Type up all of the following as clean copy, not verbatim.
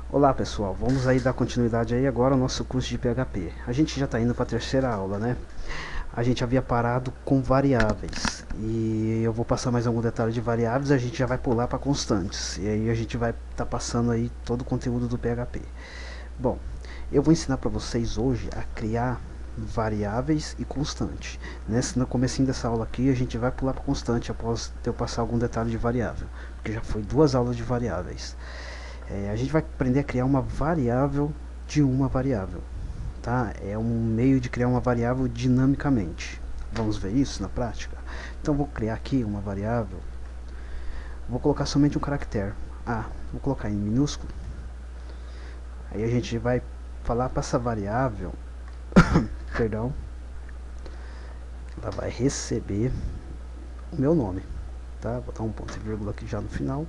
Olá pessoal, vamos aí dar continuidade aí agora ao nosso curso de PHP. A gente já está indo para a terceira aula, né? A gente havia parado com variáveis e eu vou passar mais algum detalhe de variáveis. A gente já vai pular para constantes e aí a gente vai estar passando aí todo o conteúdo do PHP. Bom, eu vou ensinar para vocês hoje a criar variáveis e constante. No comecinho dessa aula aqui a gente vai pular para constante após eu passar algum detalhe de variável, porque já foi duas aulas de variáveis. A gente vai aprender a criar uma variável de uma variável, tá? É um meio de criar uma variável dinamicamente. Vamos ver isso na prática? Então vou criar aqui uma variável, vou colocar somente um caractere A, vou colocar em minúsculo. Aí a gente vai falar para essa variável, perdão, ela vai receber o meu nome, tá? Vou botar um ponto e vírgula aqui já no final.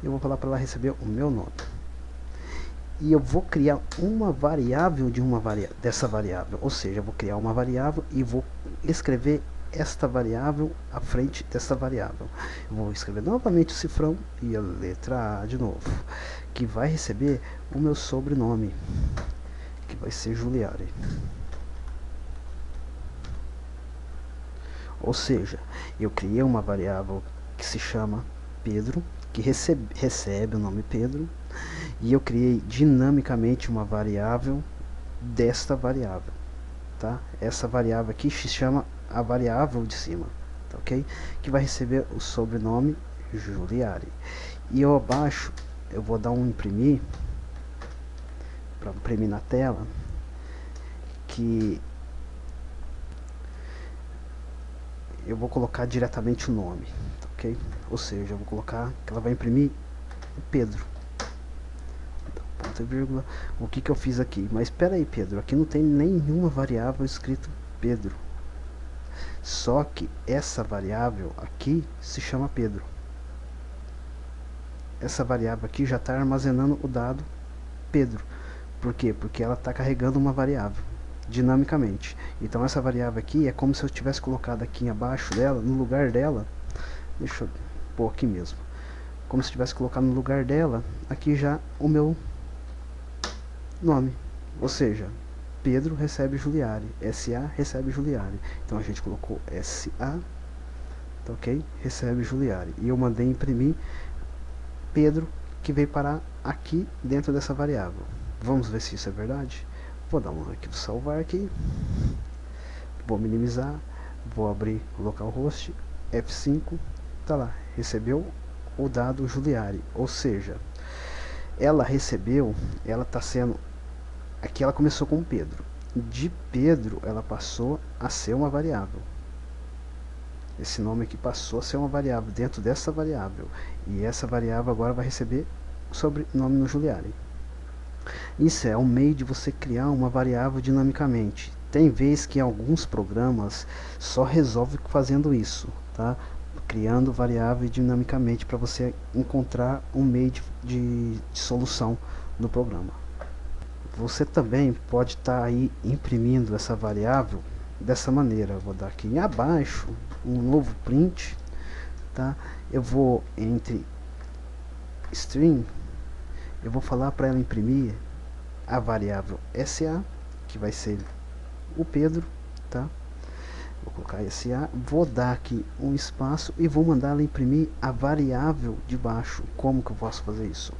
Eu vou falar para ela receber o meu nome. E eu vou criar uma variável dessa variável, ou seja, eu vou criar uma variável e vou escrever esta variável à frente dessa variável. Eu vou escrever novamente o cifrão e a letra A de novo, que vai receber o meu sobrenome, que vai ser Giuliari. Ou seja, eu criei uma variável que se chama Pedro, que recebe o nome Pedro, e eu criei dinamicamente uma variável desta variável, tá? Essa variável aqui se chama a variável de cima, tá, ok? Que vai receber o sobrenome Giuliari. E eu abaixo eu vou dar um imprimir para imprimir na tela, que eu vou colocar diretamente o nome, tá, ok? Ou seja, eu vou colocar que ela vai imprimir o Pedro. Ponto e vírgula. O que eu fiz aqui? Mas espera aí, Pedro, aqui não tem nenhuma variável escrito Pedro. Só que essa variável aqui se chama Pedro. Essa variável aqui já está armazenando o dado Pedro. Por quê? Porque ela está carregando uma variável dinamicamente. Então essa variável aqui é como se eu tivesse colocado aqui abaixo dela, no lugar dela, deixa eu pôr aqui mesmo, como se tivesse colocado no lugar dela aqui já o meu nome. Ou seja, Pedro recebe Giuliari, SA recebe Giuliari. Então a gente colocou SA, tá, ok? Recebe Giuliari. E eu mandei imprimir Pedro, que veio parar aqui dentro dessa variável. Vamos ver se isso é verdade? Vou dar um arquivo salvar aqui. Vou minimizar. Vou abrir o localhost. F5. Tá lá. Recebeu o dado Giuliari. Ou seja, ela recebeu, ela está sendo... Aqui ela começou com Pedro. De Pedro ela passou a ser uma variável. Esse nome aqui passou a ser uma variável dentro dessa variável. E essa variável agora vai receber o sobrenome no Giuliari. Isso é um meio de você criar uma variável dinamicamente. Tem vezes que alguns programas só resolvem fazendo isso, tá? Criando variável dinamicamente para você encontrar um meio de solução no programa. Você também pode estar aí imprimindo essa variável dessa maneira. Eu vou dar aqui abaixo um novo print, tá? Eu vou entre string, eu vou falar para ela imprimir a variável SA, que vai ser o Pedro, tá? Vou colocar SA, vou dar aqui um espaço e vou mandar ela imprimir a variável de baixo. Como que eu posso fazer isso?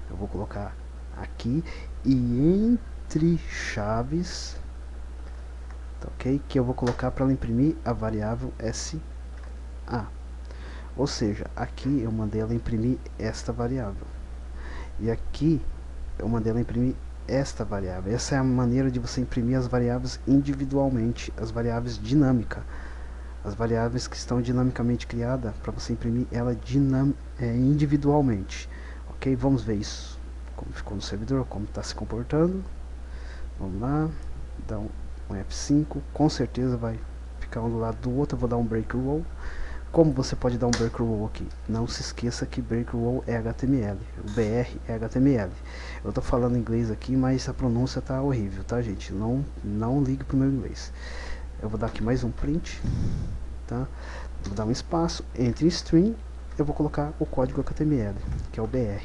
Eu vou colocar aqui e entre chaves, tá, ok? Que eu vou colocar para ela imprimir a variável SA. Ou seja, aqui eu mandei ela imprimir esta variável. E aqui eu mandei ela imprimir esta variável. Essa é a maneira de você imprimir as variáveis individualmente, as variáveis dinâmicas. As variáveis que estão dinamicamente criadas, para você imprimir ela individualmente. Ok? Vamos ver isso. Como ficou no servidor, como está se comportando. Vamos lá. Dá um F5. Com certeza vai ficar um do lado do outro. Eu vou dar um break roll. Como você pode dar um break roll aqui? Não se esqueça que break roll é HTML, o BR é HTML. Eu tô falando inglês aqui, mas a pronúncia tá horrível, tá, gente? Não ligue pro meu inglês. Eu vou dar aqui mais um print, tá? Vou dar um espaço entre string, eu vou colocar o código HTML, que é o BR,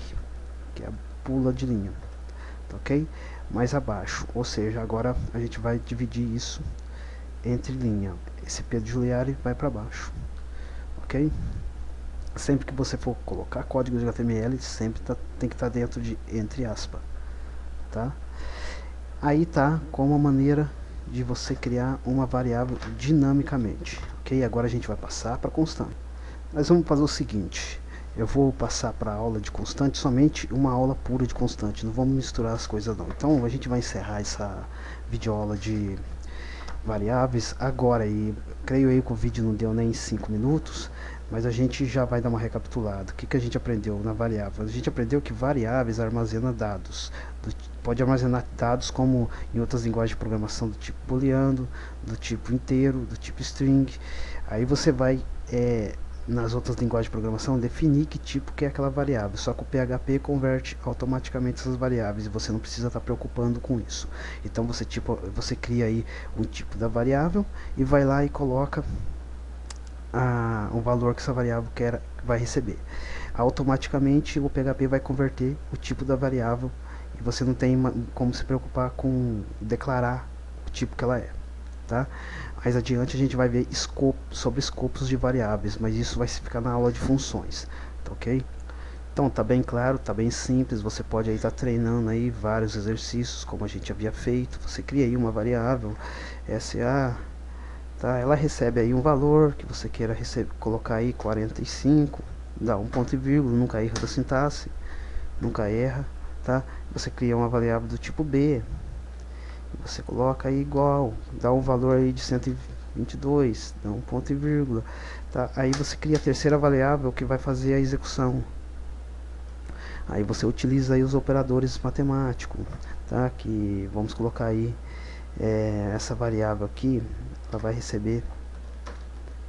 que é a pula de linha. tá ok? Mais abaixo, ou seja, agora a gente vai dividir isso entre linha. Esse Pedro Giuliari vai para baixo, ok? Sempre que você for colocar código de HTML, sempre tem que estar dentro de entre aspas, tá? Aí tá como a maneira de você criar uma variável dinamicamente, ok? Agora a gente vai passar para constante. Nós vamos fazer o seguinte: eu vou passar para a aula de constante somente uma aula pura de constante, não vamos misturar as coisas não. Então a gente vai encerrar essa videoaula de variáveis agora, e creio eu que o vídeo não deu nem 5 minutos, mas a gente já vai dar uma recapitulada. O que a gente aprendeu na variável? A gente aprendeu que variáveis armazenam dados. Pode armazenar dados como em outras linguagens de programação do tipo booleano, do tipo inteiro, do tipo string. Aí você vai nas outras linguagens de programação definir que tipo que é aquela variável, só que o PHP converte automaticamente essas variáveis e você não precisa estar preocupando com isso. Então você cria aí um tipo da variável e vai lá e coloca o valor que essa variável vai receber. Automaticamente o PHP vai converter o tipo da variável e você não tem como se preocupar com declarar o tipo que ela é, tá? Mais adiante a gente vai ver sobre escopos de variáveis, mas isso vai ficar na aula de funções, tá ok? Então tá bem claro, tá bem simples. Você pode aí estar treinando aí vários exercícios como a gente havia feito. Você cria aí uma variável SA, tá? Ela recebe aí um valor que você queira colocar aí 45, dá um ponto e vírgula, nunca erra da sintaxe, nunca erra, tá? Você cria uma variável do tipo B, você coloca aí igual, dá um valor aí de 122, dá um ponto e vírgula, tá? Aí você cria a terceira variável que vai fazer a execução. Aí você utiliza aí os operadores matemáticos, tá? Que vamos colocar aí essa variável aqui, ela vai receber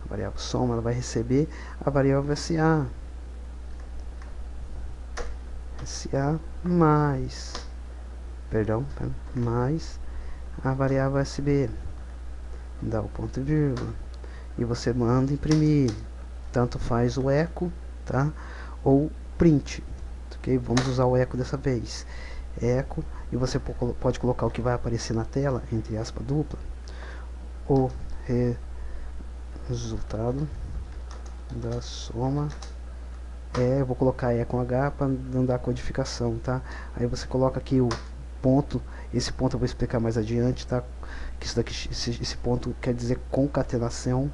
a variável soma, ela vai receber a variável SA mais, mais a variável SB, dá o ponto e vírgula, e você manda imprimir, tanto faz o eco, tá? Ou print, ok? Vamos usar o eco dessa vez, eco, e você pode colocar o que vai aparecer na tela, entre aspas dupla, o resultado da soma eu vou colocar E com H para não dar codificação, tá? Aí você coloca aqui o ponto, esse ponto eu vou explicar mais adiante, tá? Que isso daqui, esse ponto quer dizer concatenação,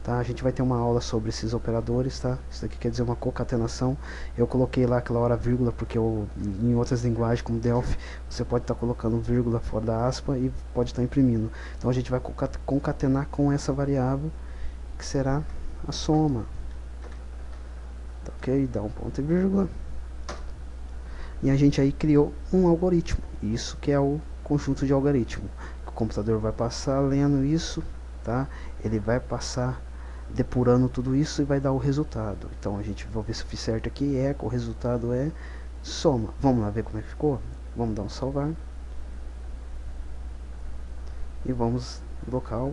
tá? A gente vai ter uma aula sobre esses operadores, tá? Isso daqui quer dizer uma concatenação. Eu coloquei lá aquela hora vírgula porque em outras linguagens como Delphi você pode estar colocando vírgula fora da aspa e pode estar imprimindo. Então a gente vai concatenar com essa variável que será a soma. Tá ok? Dá um ponto e vírgula. E a gente aí criou um algoritmo. Isso que é o conjunto de algoritmo. O computador vai passar lendo isso, tá? Ele vai passar depurando tudo isso e vai dar o resultado. Então a gente vai ver se eu fiz certo aqui. O resultado é soma. Vamos lá ver como é que ficou? Vamos dar um salvar. E vamos local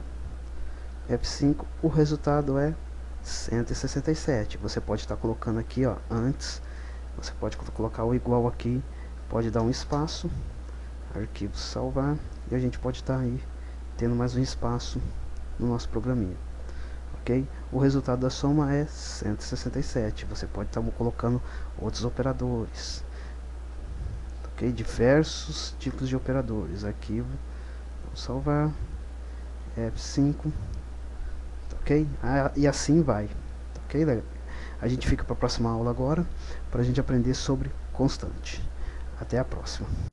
F5. O resultado é 167. Você pode estar colocando aqui, ó, antes. Você pode colocar o igual aqui, pode dar um espaço, arquivo salvar, e a gente pode estar aí tendo mais um espaço no nosso programinha, ok? O resultado da soma é 167. Você pode estar colocando outros operadores, ok? Diversos tipos de operadores. Arquivo, salvar, F5, ok? E assim vai, ok? A gente fica para a próxima aula agora, para a gente aprender sobre constante. Até a próxima.